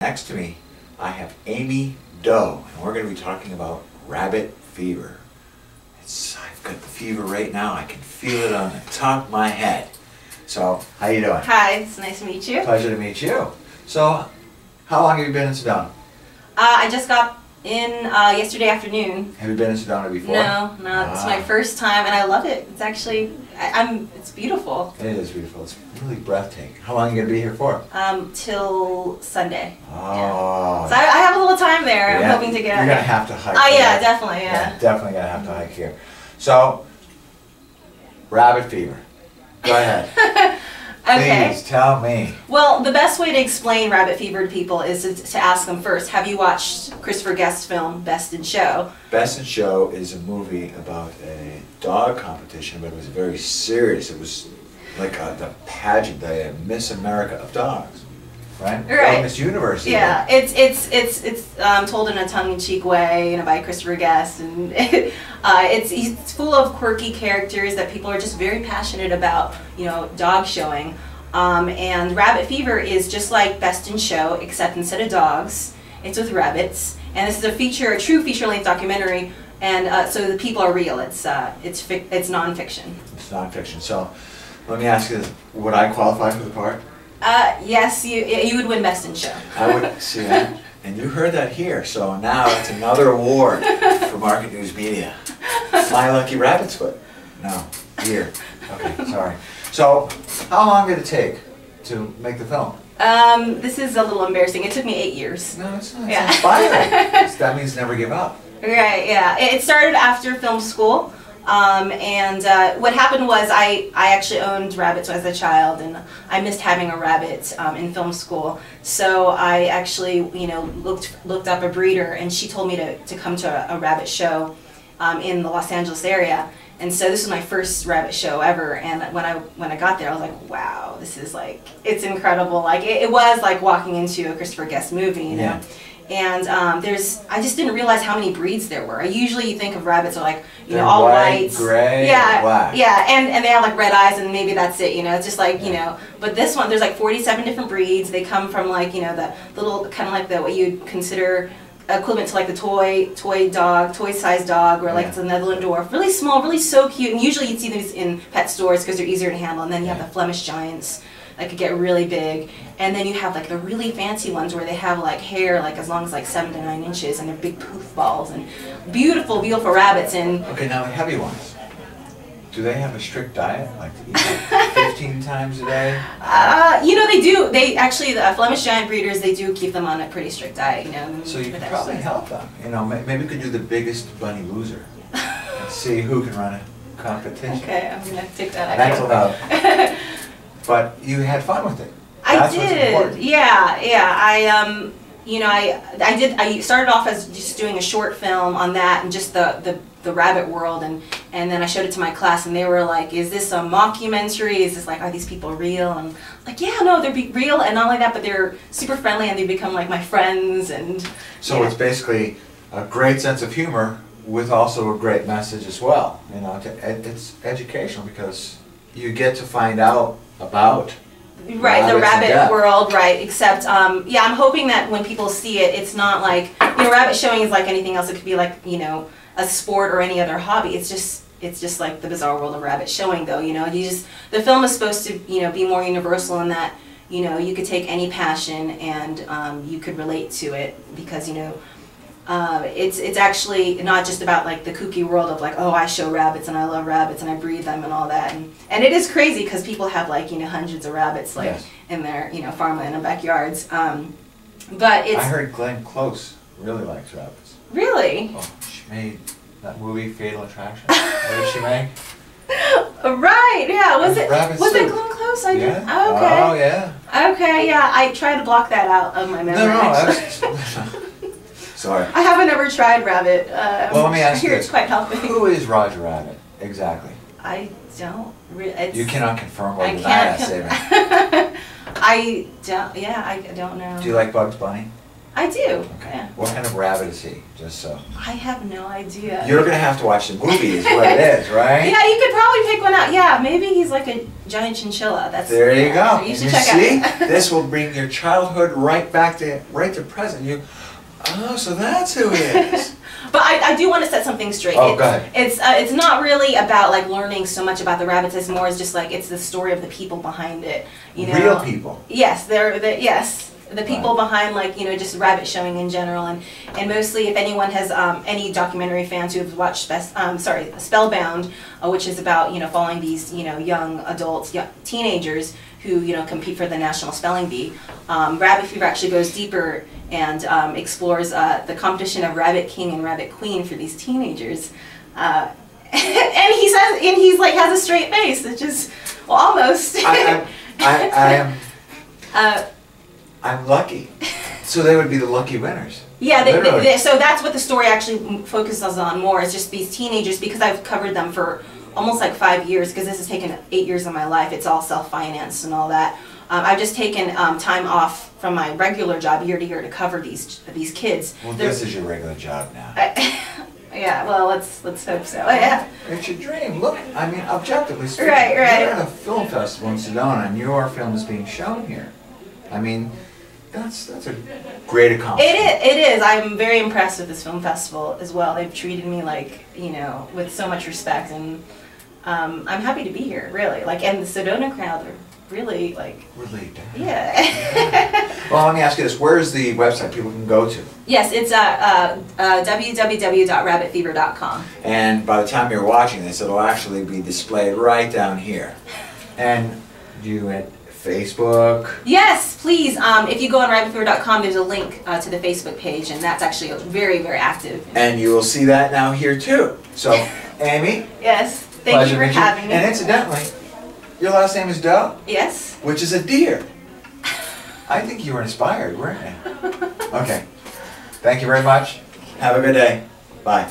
next to me, I have Amy Doe, and we're going to be talking about rabbit fever. I've got the fever right now. I can feel it on the top of my head. So, how you doing? Hi, it's nice to meet you. Pleasure to meet you. So, how long have you been in Sedona? I just got in yesterday afternoon. Have you been in Sedona before? No, it's my first time, and I love it. It's actually, it's beautiful. It is beautiful. It's really breathtaking. How long are you going to be here for? Till Sunday. Oh. Yeah. So I have a little time there. Yeah. I'm hoping to get. You're going to have to hike. Oh yeah, here. definitely, yeah. Definitely going to have to hike here. So, rabbit fever. Go ahead. Okay. Please tell me. Well, the best way to explain rabbit fever to people is to ask them first, have you watched Christopher Guest's film, Best in Show? Best in Show is a movie about a dog competition, but it was very serious. It was like the pageant, the Miss America of dogs, right? Right. Miss Universe. Yeah, it's told in a tongue-in-cheek way, by Christopher Guest, and it's full of quirky characters that people are just very passionate about, dog showing. And Rabbit Fever is just like Best in Show, except instead of dogs, it's with rabbits. And this is a true feature-length documentary, and so the people are real. It's nonfiction. It's nonfiction. So, let me ask you this: would I qualify for the part? Yes, you would win Best in Show. I would see that, and you heard that here. So now it's another award for Market News Media. My lucky rabbit's foot. No, here. Okay, sorry. So, how long did it take to make the film? This is a little embarrassing. It took me 8 years. No, it's not. It's inspiring. That means never give up. Right, yeah. It started after film school. What happened was I actually owned rabbits as a child, and I missed having a rabbit in film school. So I actually, looked up a breeder, and she told me to come to a rabbit show in the Los Angeles area. And so this was my first rabbit show ever, and when I got there, I was like, wow, this is it's incredible. It was like walking into a Christopher Guest movie, you know. Yeah. And I just didn't realize how many breeds there were. Usually you think of rabbits are They're all white, white, gray, yeah, black. Yeah, and they have red eyes, and maybe that's it, it's just But this one, there's 47 different breeds. They come from the little kind of what you'd consider equivalent to the toy-sized dog, or it's a Netherland Dwarf, really small, really so cute. And usually you'd see these in pet stores because they're easier to handle. And then you have the Flemish Giants that could get really big, and then you have the really fancy ones where they have hair as long as 7 to 9 inches, and they're big poof balls and beautiful, beautiful rabbits. And okay, now the heavy ones. Do they have a strict diet, to eat 15 times a day? They do. They actually, the Flemish Giant breeders, they do keep them on a pretty strict diet, So you could probably help them. Maybe we could do the biggest bunny loser and see who can run a competition. Okay, I'm gonna take that idea. But you had fun with it. That's I did. What's important. Yeah. I started off as just doing a short film on that and just the rabbit world, and then I showed it to my class, and they were like, is this a mockumentary? Is this are these people real? And I'm like, yeah, no, they're real, and not only that, but they're super friendly, and they become my friends. And so it's basically a great sense of humor with also a great message as well. It's educational because you get to find out about the rabbit world, right? Except, I'm hoping that when people see it, it's not rabbit showing is like anything else. It could be a sport or any other hobby. It's just like the bizarre world of rabbit showing, though. The film is supposed to, be more universal in that, you could take any passion and you could relate to it because, it's actually not just about the kooky world of oh, I show rabbits and I love rabbits and I breed them and all that, and it is crazy because people have hundreds of rabbits in their farmland and backyards. But it's. I heard Glenn Close really likes rabbits. Really? Oh, she made that movie Fatal Attraction. What did she make? Right. Yeah. Was it Glenn Close? I did. Oh, okay. Oh yeah. Okay. Yeah. I tried to block that out of my memory. No. Sorry. I haven't ever tried rabbit. Well, let me ask you this. It's quite healthy. Who is Roger Rabbit, exactly? I don't You cannot confirm or deny that statement. I don't know. Do you like Bugs Bunny? I do. Okay. Yeah. What kind of rabbit is he? Just so. I have no idea. You're gonna have to watch the movie, is what it is, right? Yeah, you could probably pick one out. Yeah, maybe he's like a giant chinchilla. That's there you go. You and should check see, out. this will bring your childhood right to present. Oh, so that's who he is. But I do want to set something straight. Oh, go ahead. It's not really about like learning so much about the rabbits. It's more just like it's the story of the people behind it. You know. Real people. Yes, the people behind, like, you know, just rabbit showing in general, and mostly if anyone has any documentary fans who have watched Spellbound, which is about, you know, following these, you know, young adults, teenagers who, you know, compete for the National Spelling Bee. Rabbit Fever actually goes deeper and explores the competition of Rabbit King and Rabbit Queen for these teenagers. And he says, and he's like has a straight face. It's just, well, almost. I'm lucky. So they would be the lucky winners. Yeah, so that's what the story actually focuses on more, is just these teenagers, because I've covered them for almost like 5 years, because this has taken 8 years of my life. It's all self-financed and all that. I've just taken time off from my regular job year to year to cover these kids. Well, this is your regular job now. Yeah, well, let's hope so. Yeah. It's your dream. Look, I mean, objectively speaking, Right. you're at a film festival in Sedona, and your film is being shown here. I mean, that's a great accomplishment. It is. I'm very impressed with this film festival as well. They've treated me like, you know, with so much respect, and I'm happy to be here, really. Like, and the Sedona crowd, they're really like. We're laid down. Yeah. Well, let me ask you this: where is the website people can go to? Yes, it's www.rabbitfever.com. And by the time you're watching this, it'll actually be displayed right down here. And you at Facebook? Yes, please. If you go on rabbitfever.com, there's a link to the Facebook page, and that's actually very, very active. And you will see that now here too. So, Amy? Yes, thank you for having me. And incidentally, your last name is Doe? Yes. Which is a deer. I think you were inspired, weren't you? Okay. Thank you very much. Have a good day. Bye.